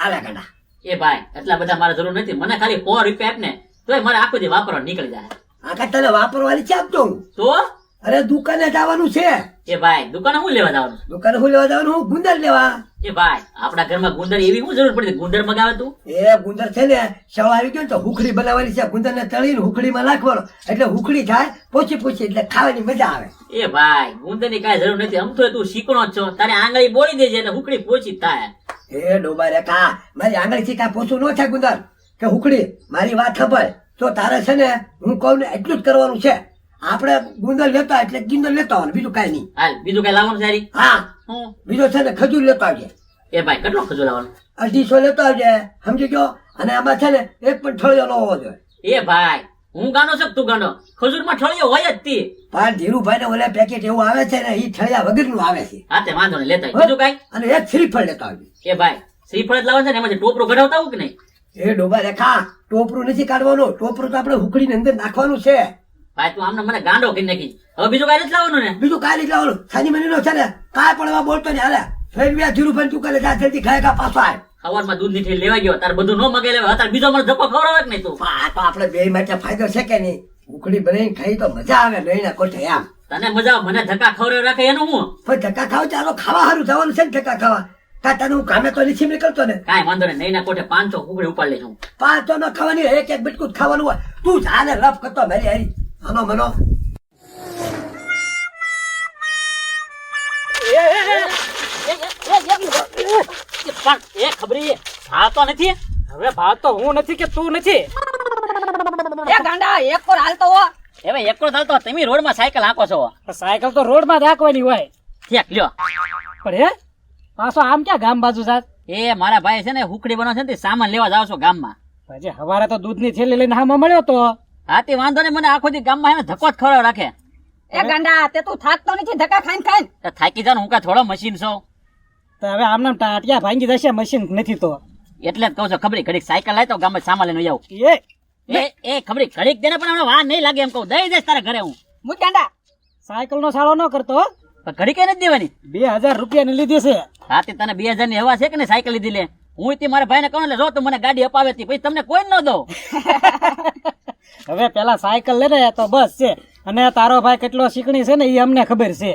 આલે ગાંડા. એ ભાઈ એટલા બધા મારે જરૂર નથી, મને ખાલી 100 રૂપિયા આપ ને તોય મારે આખો દી વાપરવા નીકળી જાય. આખા તને વાપરવાની છે આપતો હું. તો અરે દુકાને જવાનું છે. એ ભાઈ દુકાને હું લેવા જવાનું? દુકાને હું લેવા જવાનું? હું ગુંદર લેવા. એ ભાઈ આપણા ઘરમાં ગુંદર એવી શું જરૂર પડી ગુંદર મગાવે તું? એ ગુંદર છે ને શળ આવી ગયો ને તો હુખડી બનાવવાની છે. ગુંદર ને તળીને હુખડીમાં નાખવાનો એટલે હુખડી થાય પોચી પોચી એટલે ખાવાની મજા આવે. એ ભાઈ ગુંદર ની કઈ જરૂર નથી, આમ તો તું શીકણો જ છો, તારે આંગળી બોળી દેજે એટલે હુકડી પોચી થાય. એ ડોબા રે કા મારી આંગળી થી કાંઈ પોચું ન થાય ગુંદર કે હુખડી. મારી વાત ખબર તો તારે છે ને હું કહું ને એટલું જ કરવાનું છે. આપણે ગુંદર લેતા એટલે ગુંદર લેતા આવવાનું, બીજું કઈ નહીં. હાલ બીજું કઈ લાવવાનું સારી? હા હું બીજો છે ને ખજૂર લેતો આવજે. એ ભાઈ કેટલો ખજૂર લાવવાનો? 250 લેતો આવજે, સમજી ગયો? અને આમાં છે ને એક પણ ઠળિયો ન હોવો જોઈએ. એ ભાઈ હું ગાનો છું તું ગાનો? ખજૂર માં ઠળિયો હોય જ તી. પણ ધીરુભાઈ ને ઓલા પેકેટ એવું આવે છે ને એ ઠળિયા વગર નું આવે છે. હા તે વાંધો નહીં, લેતા આવ. બીજું કઈ? અને એક શ્રીફળ લેતો આવજે. એ ભાઈ શ્રીફળ જ લાવવાનું છે ને, એમાં ટોપરો કઢાવતા આવું કે નહીં? એ ડોબા રેખા ટોપરું નથી કાઢવાનું, ટોપરું તો આપણે હુકડીની અંદર નાખવાનું છે. ભાઈ તું આમને મને ગાંડો કરી નાખી. હવે બીજું કઈ નથી લાવવાનું ને? બીજું કાંઈ નથી લાવવાનું. સાની મની નો છે ને કાંઈ પણ એમાં બોલતો નહીં. હાલે ફેરવ્યા ધીરુભાઈ તું કાલે જા જલ્દી ખાય કા પાછો આય. સવારમાં દૂધ ની ઠેલી લેવા ગયો, તાર બધું ન મગાઈ લેવા, તાર બીજો મને ધક્કો ખવડાવે કે નહીં તું? આ તો આપણે બે માટે ફાયદો છે કે નહીં? હુકડી બનાવીને ખાઈ તો મજા આવે લઈને કોઠે એમ. તને મજા આવે, મને ધક્કા ખવડાવી રાખે એનું હું? પણ ધક્કા ખાવ ચાલો ખાવા સારું જવાનું છે ને ધક્કા ખાવા. કા તને હું કામે તો નીચે નીકળતો ને. કાંઈ વાંધો નહીં, નહીં ના કોઠે 500 કુકડી ઉપાડ લેશું. 500 ન ખાવાની, એક એક બટકું જ ખાવાનું હોય. તું જાને લફ કરતો મારી હારી આનો મનો. પણ એ ખબરી ભાવતો નથી. હવે ભાવ તો હું નથી કે તું નથી. એ ગાંડા એક પર હાલતો હો. હવે એકલો ચાલતો તમે રોડ માં સાયકલ હાંકો છો. સાયકલ તો રોડ માં રાખવાની હોય. ઠેક લ્યો. પણ હે પાછો આમ ક્યાં ગામ બાજુ સાથ? એ મારા ભાઈ છે ને હુકડી બનાવે છે ને તે સામાન લેવા જાવ છો ગામમાં. હજી હવારે તો દૂધની થેલી લઈને હામાં મળ્યો તો. હા તે વાંધો નહીં, મને આખો દી ગામમાં એને ધક્કો જ ખવડાવ રાખે. એ ગાંડા તે તું થાકતો નથી ધક્કા ખાઈને ખાઈને? તો થાકી જાવ ને, હું કા થોડો મશીન છો? તો હવે આમનામ ટાટિયા ભાંગી જશે મશીન નથી તો. એટલે જ કહું છું ખબરી ઘડીક સાયકલ લાય તો ગામમાં સામાન લઈને જાવ. એ ખબરી ઘડીક દેને પણ હમણાં વાર નહીં લાગે એમ કહું, દઈ દઈશ તારા ઘરે હું. મુજ ગાંડા સાયકલ નો સાળો ન કરતો હો. પણ ઘડીક એ નથી દેવાની. 2000 રૂપિયા ની લીધી છે. હા તે તને 2000 ની હવા છે કે ને સાયકલ લીધી લે. હું તે મારા ભાઈને કહું એટલે જો તું મને ગાડી અપાવે તી, પછી તમને કોઈ ન દો. હવે પેલા સાયકલ લે ને તો બસ છે. અને તારો ભાઈ કેટલો શીખણી છે ને એ અમને ખબર છે.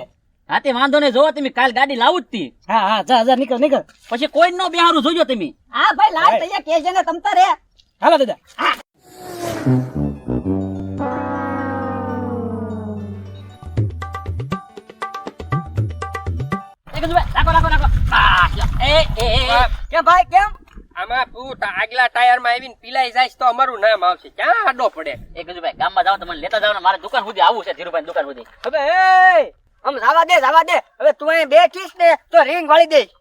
હા તે વાંધો નહીં, જોવો તમે કાલ ગાડી લાવું જ તી. હા હા જા નીકળ નીકળ. પછી કોઈ ન બેહારું જોજો તમે. હા ભાઈ લાલ તૈયાર કેજે ને તમતા રે. હાલો દાદા. કેમ ભાઈ કેમ? આમાં તું આગલા ટાયર માં આવીને પીલાઈ જાય તો અમારું નામ આવશે. ક્યાં આડો પડે? એ ગજુભાઈ ગામમાં જાવ તો મને લેતા જાવ ને, મારે દુકાન સુધી આવવું છે. ધીરુભાઈ દુકાન સુધી. હવે એ આમ જવા દે. હવે તું અહીં બેઠીશ ને તો રિંગ વાળી દઈશ.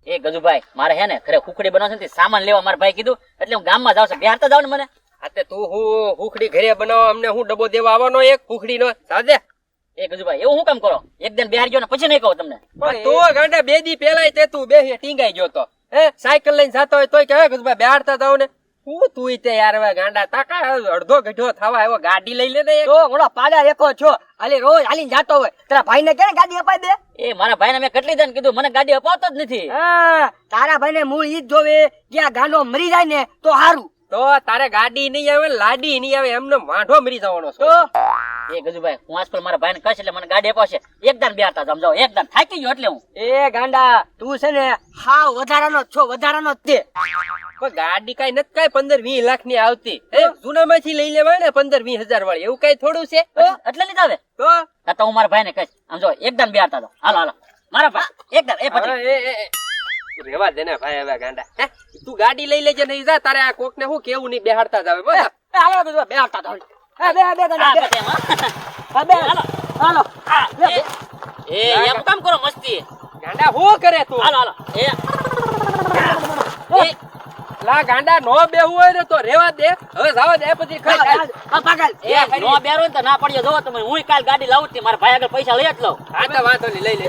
એ ગજુભાઈ મારે હે ને ઘરે ખુકડી બનાવશે ને તે સામાન લેવા મારા ભાઈ કીધું એટલે હું ગામમાં જાવ છું. બિહારતા જાવ ને મને. આ તું હું હુખડી ઘરે બનાવવા અમને હું ડબ્બો દેવા આવવાનો એક હુખડી નો સાદે. એ ગજુભાઈ એવું હું કામ કરો? એક દિન બિહાર ગયો ને પછી નહીં કહું તમને. પણ તું ગાંડા 2 દી પેલા તે તું બે ટીંગાઈ ગયો તો હે સાયકલ લઈને જતો હોય તોય કહે ગજુભાઈ બેહાડતા જાવ ને. હું તું તે યાર હવે ગાંડા તાકા અડધો ગઢો થવા આવ્યો, ગાડી લઈ લે ને. તો મોડો પાડા રેકો છો, હાલી રોજ હાલીને જાતો હોય. તારા ભાઈ ને કે ગાડી અપાઈ દે. એ મારા ભાઈને મેં કેટલી દન કીધું, મને ગાડી અપાવતો જ નથી. હા તારા ભાઈ ને મૂળ ઈ જ જોવે કે આ ગાંડો મરી જાય ને તો સારું. તો તારે ગાડી નહીં આવે લાડી નહીં આવે એમને વાંઢો મરી જવાનો છો. એ ગજુભાઈ હું આજકાલ મારા ભાઈને કહીશ એટલે મને ગાડી અપાવશે. એકદમ બિહારતા સમજાવો, એકદમ થાકી ગયો એટલે હું. એ ગાંડા તું છે ને હાવ વધારાનો છો, વધારાનો જ તે. પણ ગાડી કઈ નથી કઈ 15-20 લાખ ની આવતી. જૂના માંથી લઈ લેવાય ને 15-20 હજાર વાળી, એવું કઈ થોડું છે? એટલે લીધા આવે તો હું મારા ભાઈને કહીશ. આમ જો એકદમ બિહારતા જાવ. હાલો મારા ભાઈ એકદમ. એ પછી રેવા દે ને ભાઈ હવે ગાંડા. તું ગાડી લઈ લેજે નહીં જા, તારે આ કોક ને હું કેવું નહીં બેહાડતા જાવે. બસ હાલો તો બેહાડતા થાવ. હાલો એમ કામ કરો મસ્તી. ગાંડા હું કરે તું? હાલો એ લા ગાંડા નો બેહવું હોય ને તો રેવા દે. હવે જવા દે પછી ખાઈ નો બેરો ને તો ના પડ્યો. જોવો તમે હું કાલ ગાડી લાવું જ મારા ભાઈ આગળ પૈસા લઈ જ લઉં. હા તો વાંધો નહીં લઈ લે.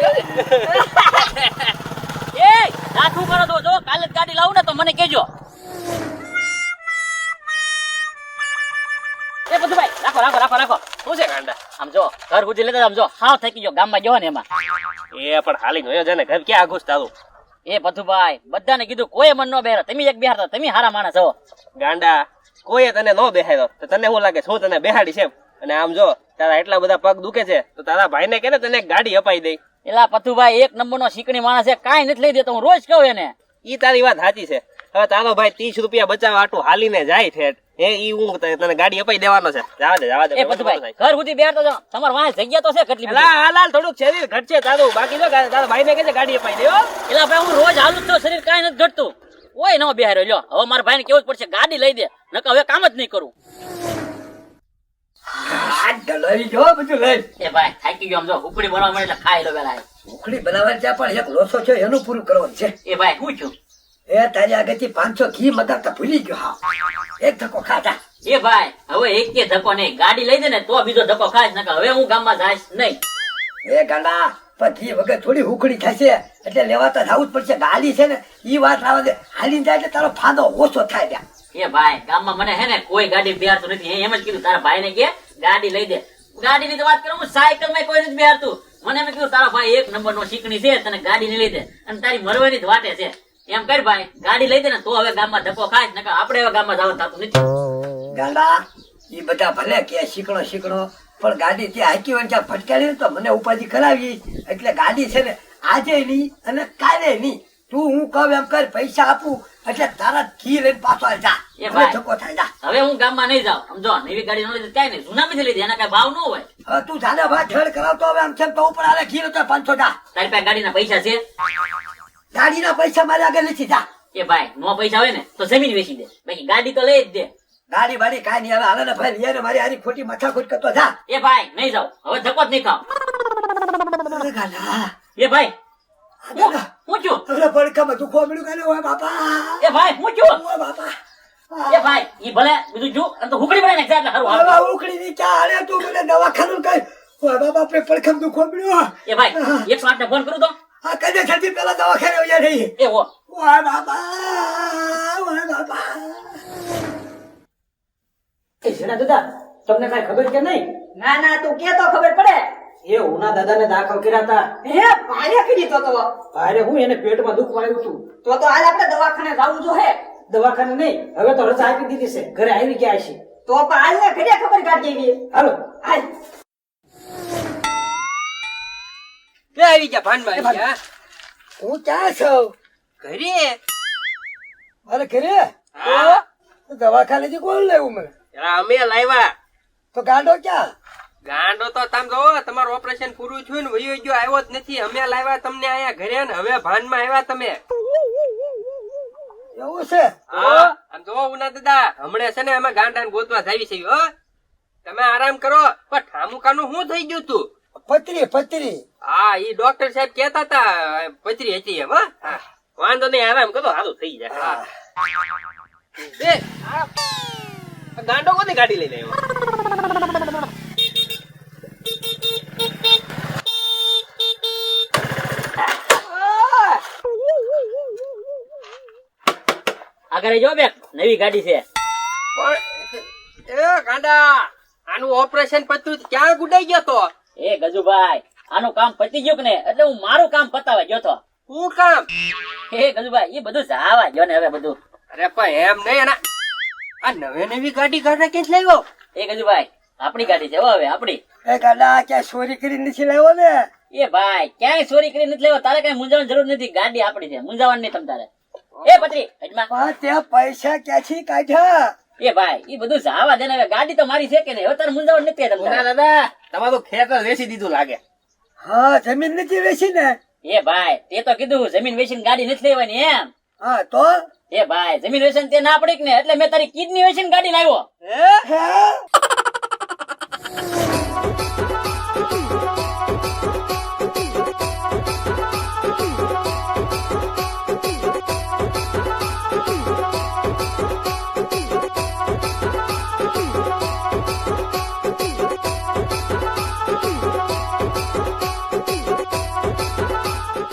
એ ના શું કરો તો જો કાલે જ ગાડી લાવું ને તો મને કેજો. એ બધું ભાઈ રાખો. શું છે ગાંડા? આમ જો ઘર સુધી લેતા આમ જો હાવ થાકી ગયો ગામમાં ગયો ને એમાં. એ પણ હાલી ગયો છે ને ઘર ક્યાં આઘુસ તારું? એ ભથુભાઈ બધાને કીધું કોઈ મન નો બેહારો, તમે એક બેહારતા, તમે હારા માણસ છો. ગાંડા કોઈએ તને ન બેહાડ્યો તો તને શું લાગે છું તને બેહાડી છે એમ? અને આમ જો તારા એટલા બધા પગ દુખે છે તો તારા ભાઈને કે ને તને એક ગાડી અપાઈ દે. એલા ભથુભાઈ એક નંબર નો શીકણી માણસ છે, કાંઈ નથી લઈ દેતો, હું રોજ કહું એને. ઈ તારી વાત સાચી છે. હવે તારો ભાઈ 30 રૂપિયા બચાવવા આટલું હાલીને જાય ઠેઠ ઈ હું તને ગાડી અપાઈ દેવાનો છે. જવા દે એ ભથુભાઈ ઘર સુધી બેહારતો જાઓ, તમારે વાંહે જગ્યા તો છે કેટલી બધી. એલા હાલ થોડુંક શરીર ઘટશે તારું, બાકી જો તારા ભાઈને કે ગાડી અપાઈ દે હો. એલા ભાઈ હું રોજ હાલું જ છું, શરીર કાંઈ નથી ઘટતું. ઓય નો બેહાર્યો, લ્યો હવે મારા ભાઈને કેવું જ પડશે, ગાડી લઈ દે, નકર હવે કામ જ નહીં કરું. લઈ જો બધું લઈ. એ ભાઈ થાકી ગયો, આમ જો ઉકળી બનાવવા મળે એટલે ખાઈ લો પેલા. ઉખડી બનાવવાની ત્યાં પણ એક લોસો છે એનું પૂરું કરવાનું છે. એ ભાઈ હું છું. એ તારી આગળથી 500 ઘી મગાવતા ભૂલી ગયો. હા એક ધક્કો ખાતા. એ ભાઈ હવે એક કે ધક્કો નહીં, ગાડી લઈ દે ને તો બીજો ધક્કો ખાઈશ, નકર હવે હું ગામમાં જઈશ નહીં. એ ગાંડા પણ ઘી વગર થોડી ઉખડી થશે એટલે લેવા તો જવું જ પડશે. ગાડી છે ને ઈ વાત લાવવા દે, હાલીને જાય એટલે તારો ફાયદો ઓછો થાય ત્યાં. એ ભાઈ ગામમાં મને હે ને કોઈ ગાડી બેહારતું નથી, એમ જ કીધું તારા ભાઈને કે ગાડી લઈ દે. ગાડીની તો વાત કરું, હું સાયકલ માં કોઈ નથી બેહારતું. મને એમ કીધું તારા ભાઈ એક નંબર નો શીકણી છે, તને ગાડી નહીં લઈ દે અને તારી મરવાની જ વાટે છે. એમ કર ભાઈ ગાડી લઈ દે ને તો હવે ગામમાં ધક્કો ખાઈશ, નકર આપણે હવે ગામમાં જવાનું થતું નથી. ગાંડા ઈ બધા ભલે કે શીકણો શીકણો પણ ગાડી ત્યાં હાકી હોય ત્યાં ફટકારી ને તો મને ઉપાધિ કરાવી. એટલે ગાડી છે ને આજે નહીં અને કાલે નહીં, તું હું કહું એમ કર, પૈસા આપું એટલે તારા ઘી લઈને પાછો આવી જા. એ ભાઈ. ધક્કો થાય જા. હવે હું ગામમાં નહીં જાઉં, સમજો નવી ગાડી નો લીધી કાંઈ નહીં, જૂનામાંથી લીધી એના કઈ ભાવ ન હોય. હવે તું જાને ભાઈ ઠેડ કરાવતો હવે આમ છે તો ઉપર આલે ઘી તો 500 જા. તારી પાસે ગાડીના પૈસા છે? ગાડીના પૈસા મારે આગળ નથી જા. એ ભાઈ નો પૈસા હોય ને તો જમીન વેચી દે, બાકી ગાડી તો લઈ જ દે. ગાડી વાડી કાંઈ નહીં. હવે હાલે ને ભાઈ લઈએ ને મારી હારી ખોટી માથાકૂટ કરતો જા. એ ભાઈ નહીં જાઉં, હવે ધક્કો જ નહીં ખાવ. અરે ગાંડા એ ભાઈ ગાંડા હું છું. હવે પડકામાં દુખવા મળ્યું કાલે. ઓય બાપા, એ ભાઈ હું છું. ઓય બાપા. એ ભાઈ ઈ ભલે બીજું જો અને તો હુકડી બનાવી નાખે એટલે હારું હારું. હવે ઉકળી ની ક્યાં હાલે તું મને દવાખાનું કઈ. ઓય બાપા આપણે પડકામાં દુખવા મળ્યું. એ ભાઈ 108 ને ફોન કરું તો. આ કદે છતી પેલા દવાખાને આવ્યા નહીં. એ હો ઓય બાપા, ઓય બાપા. એ શેના દાદા તમને કઈ ખબર કે નહીં? ના ના તું કે તો ખબર પડે. એ ઉના દાદાને દાખલ કર્યા હતા. હે ભાડે કરી તો ભારે હું એને પેટમાં દુખ આવ્યું હતું. તો હાલ આપણે દવાખાને જવું જો હે. દવાખાને નહીં, હવે તો રજા આપી દીધી છે, ઘરે આવી ગયા છે. તો પણ હાલ ને ઘરે ખબર કાઢી એવી. હાલો હાલ. બે આવી ગયા ભાનમાં આવી ગયા. હું ક્યાં છું? ઘરે મારે ઘરે હા. દવાખાનેથી કોણ લેવું મને? એલા અમે લાવ્યા. તો ગાંડો ક્યાં? ગાંડો તો તમે જો તમારું ઓપરેશન પૂરું થયું ને વયો ગયો, આવ્યો જ નથી. અમે લાવ્યા તમને અહીંયા ઘરે ને હવે ભાનમાં આવ્યા તમે. એવું છે? હા આમ જો ઉના દાદા હમણાં છે ને અમે ગાંડાને ગોતવા જાવી છે હો. તમે આરામ કરો. પણ ઠામુકાનું શું થઈ ગયું તું? પતરી પતરી. હા ઈ ડોક્ટર સાહેબ કેતા હતા પથરી હતી એમ. હા વાંધો નહીં, આરામ કરો, સારું થઈ જાય. હા બે આ ગાંડો કોની ગાડી લઈને આવ્યો? આગળ જો બે નવી ગાડી છે. પણ એ ગાંડા આનું ઓપરેશન પત્યું ક્યાં ગુડાઈ ગયો તો? એ ગજુભાઈ આનું કામ પતી ગયું કે ને એટલે હું મારું કામ પતાવા ગયો તો. શું કામ? એ ગજુભાઈ એ બધું જાવા ગયો ને હવે બધું. અરે પણ એમ નહીં, એના આ નવી નવી ગાડી ગાડા ક્યાંથી લાવ્યો? એ ગજુભાઈ આપણી ગાડી છે હો, હવે આપણી. એ ગાંડા ક્યાં ચોરી કરી નથી લાવ્યો ને? એ ભાઈ ક્યાંય ચોરી કરી નથી લેવો, તારે કઈ મૂંઝાવાની જરૂર નથી, ગાડી આપણી છે, મૂંઝાવાનું નહીં તમ તારે. એ પત્રી હજમાં. પણ ત્યાં પૈસા ક્યાંથી કાઢ્યા? એ ભાઈ એ બધું જાવા દે ને, હવે ગાડી તો મારી છે કે નહીં, હવે તારે મૂંઝાવાનું નથી તમ તારે. દાદા તમારું ખેતર વેચી દીધું લાગે. હા જમીન નથી વેચી ને? એ ભાઈ તે તો કીધું જમીન વેચીને ગાડી નથી લેવાની એમ. હા તો એ ભાઈ જમીન વેચીને તે ના પડી ને એટલે મેં તારી કિડની વેચીને ગાડી લાવ્યો. હે